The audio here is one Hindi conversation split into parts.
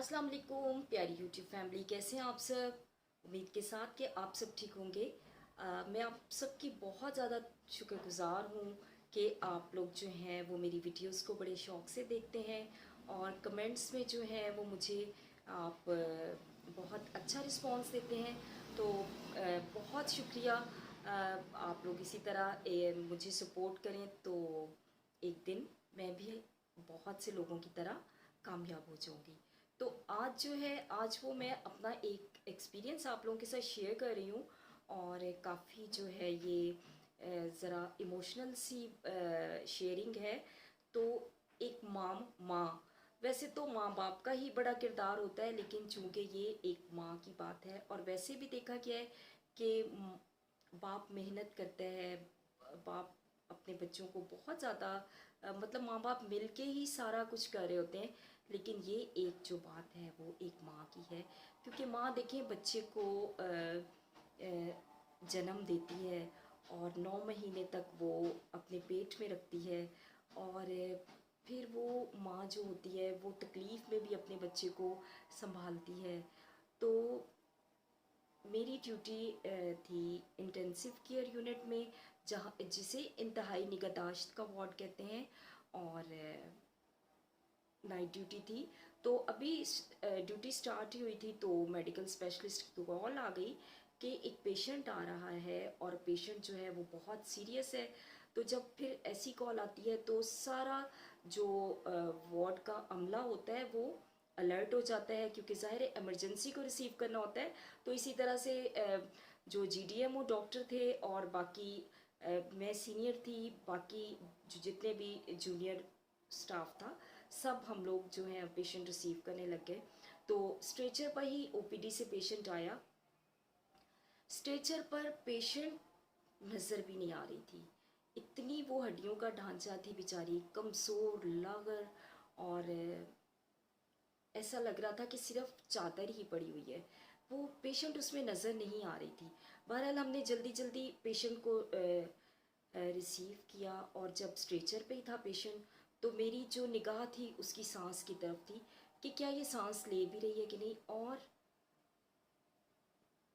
अस्सलाम वालेकुम प्यारी यूट्यूब फैमिली, कैसे हैं आप सब। उम्मीद के साथ कि आप सब ठीक होंगे। मैं आप सबकी बहुत ज़्यादा शुक्रगुज़ार हूँ कि आप लोग जो हैं वो मेरी वीडियोस को बड़े शौक़ से देखते हैं और कमेंट्स में जो है वो मुझे आप बहुत अच्छा रिस्पांस देते हैं। तो बहुत शुक्रिया। आप लोग इसी तरह मुझे सपोर्ट करें तो एक दिन मैं भी बहुत से लोगों की तरह कामयाब हो जाऊंगी। तो आज जो है, आज वो मैं अपना एक एक्सपीरियंस आप लोगों के साथ शेयर कर रही हूँ और काफ़ी जो है ये ज़रा इमोशनल सी शेयरिंग है। तो एक माँ, वैसे तो माँ बाप का ही बड़ा किरदार होता है, लेकिन चूंकि ये एक माँ की बात है और वैसे भी देखा गया है कि बाप मेहनत करते हैं, बाप अपने बच्चों को बहुत ज़्यादा मतलब माँ बाप मिलके ही सारा कुछ कर रहे होते हैं। लेकिन ये एक जो बात है वो एक माँ की है, क्योंकि माँ देखें बच्चे को जन्म देती है और 9 महीने तक वो अपने पेट में रखती है और फिर वो माँ जो होती है वो तकलीफ़ में भी अपने बच्चे को संभालती है। तो मेरी ड्यूटी थी इंटेंसिव केयर यूनिट में, जहाँ जिसे इंतहाई निगहदाश्त का वार्ड कहते हैं, और नाइट ड्यूटी थी। तो अभी ड्यूटी स्टार्ट ही हुई थी तो मेडिकल स्पेशलिस्ट की कॉल आ गई कि एक पेशेंट आ रहा है और पेशेंट जो है वो बहुत सीरियस है। तो जब फिर ऐसी कॉल आती है तो सारा जो वार्ड का अमला होता है वो अलर्ट हो जाता है, क्योंकि ज़ाहिर है इमरजेंसी को रिसीव करना होता है। तो इसी तरह से जो जीडीएमओ डॉक्टर थे और बाकी मैं सीनियर थी, बाकी जो जितने भी जूनियर स्टाफ था, सब हम लोग जो है पेशेंट रिसीव करने लग गए। तो स्ट्रेचर पर ही ओपीडी से पेशेंट आया। स्ट्रेचर पर पेशेंट नज़र भी नहीं आ रही थी, इतनी वो हड्डियों का ढांचा थी बेचारी, कमज़ोर लागर, और ऐसा लग रहा था कि सिर्फ चादर ही पड़ी हुई है, वो पेशेंट उसमें नज़र नहीं आ रही थी। बहरहाल हमने जल्दी जल्दी पेशेंट को रिसीव किया और जब स्ट्रेचर पे ही था पेशेंट, तो मेरी जो निगाह थी उसकी सांस की तरफ थी कि क्या ये सांस ले भी रही है कि नहीं। और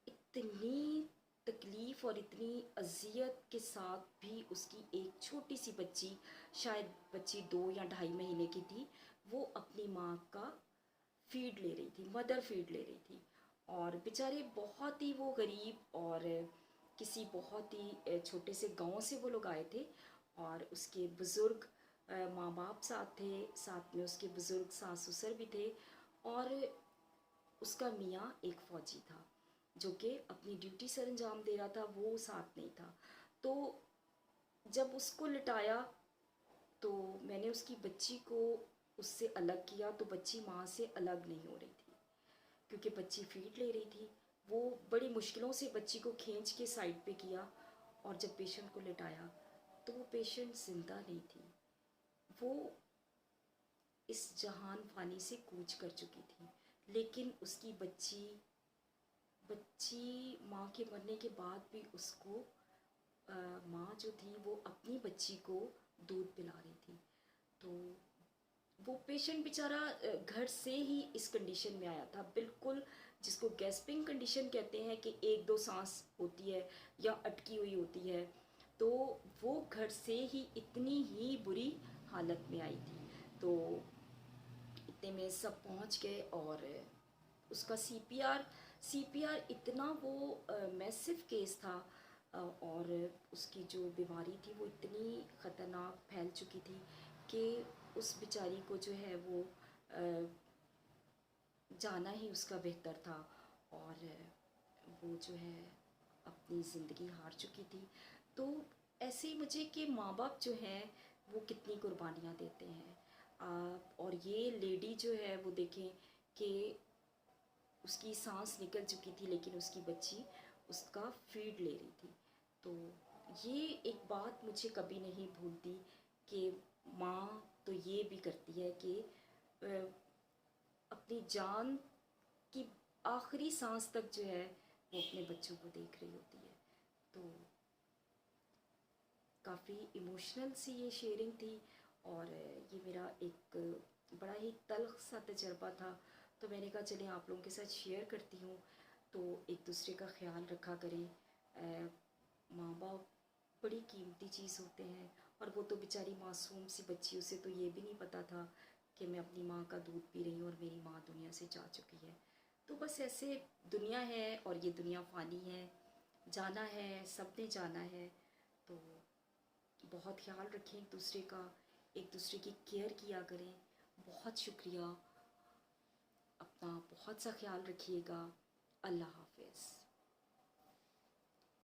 इतनी तकलीफ़ और इतनी अजियत के साथ भी उसकी एक छोटी सी बच्ची, शायद बच्ची 2 या ढाई महीने की थी, वो अपनी माँ का फीड ले रही थी, मदर फीड ले रही थी। और बेचारे बहुत ही वो गरीब और किसी बहुत ही छोटे से गांव से वो लोग आए थे, और उसके बुज़ुर्ग माँ बाप साथ थे, साथ में उसके बुज़ुर्ग सास ससुर भी थे, और उसका मियाँ एक फ़ौजी था जो कि अपनी ड्यूटी सर अंजाम दे रहा था, वो साथ नहीं था। तो जब उसको लिटाया तो मैंने उसकी बच्ची को उससे अलग किया, तो बच्ची माँ से अलग नहीं हो रही थी, क्योंकि बच्ची फीड ले रही थी। वो बड़ी मुश्किलों से बच्ची को खींच के साइड पे किया, और जब पेशेंट को लिटाया तो वो पेशेंट जिंदा नहीं थी, वो इस जहान फानी से कूच कर चुकी थी। लेकिन उसकी बच्ची बच्ची माँ के मरने के बाद भी उसको माँ जो थी वो अपनी बच्ची को दूध पिला रही थी। तो वो पेशेंट बेचारा घर से ही इस कंडीशन में आया था, बिल्कुल जिसको गैस्पिंग कंडीशन कहते हैं कि एक दो सांस होती है या अटकी हुई होती है। तो वो घर से ही इतनी ही बुरी हालत में आई थी। तो इतने में सब पहुंच गए और उसका सीपीआर इतना वो मैसिव केस था, और उसकी जो बीमारी थी वो इतनी ख़तरनाक फैल चुकी थी कि उस बेचारी को जो है वो जाना ही उसका बेहतर था, और वो जो है अपनी ज़िंदगी हार चुकी थी। तो ऐसे ही मुझे कि माँ बाप जो हैं वो कितनी कुर्बानियाँ देते हैं। और ये लेडी जो है वो देखें कि उसकी सांस निकल चुकी थी, लेकिन उसकी बच्ची उसका फीड ले रही थी। तो ये एक बात मुझे कभी नहीं भूलती कि माँ तो ये भी करती है कि अपनी जान की आखिरी सांस तक जो है वो अपने बच्चों को देख रही होती है। तो काफ़ी इमोशनल सी ये शेयरिंग थी, और ये मेरा एक बड़ा ही तल्ख सा तजर्बा था। तो मैंने कहा चलें आप लोगों के साथ शेयर करती हूँ। तो एक दूसरे का ख्याल रखा करें। माँ बाप बड़ी कीमती चीज़ होते हैं, और वो तो बेचारी मासूम सी बच्ची, उसे तो ये भी नहीं पता था कि मैं अपनी माँ का दूध पी रही हूँ और मेरी माँ दुनिया से जा चुकी है। तो बस ऐसे दुनिया है, और ये दुनिया फ़ानी है, जाना है, सबने जाना है। तो बहुत ख्याल रखें एक दूसरे का, एक दूसरे की केयर किया करें। बहुत शुक्रिया, अपना बहुत सा ख्याल रखिएगा। अल्लाह हाफ़िज़।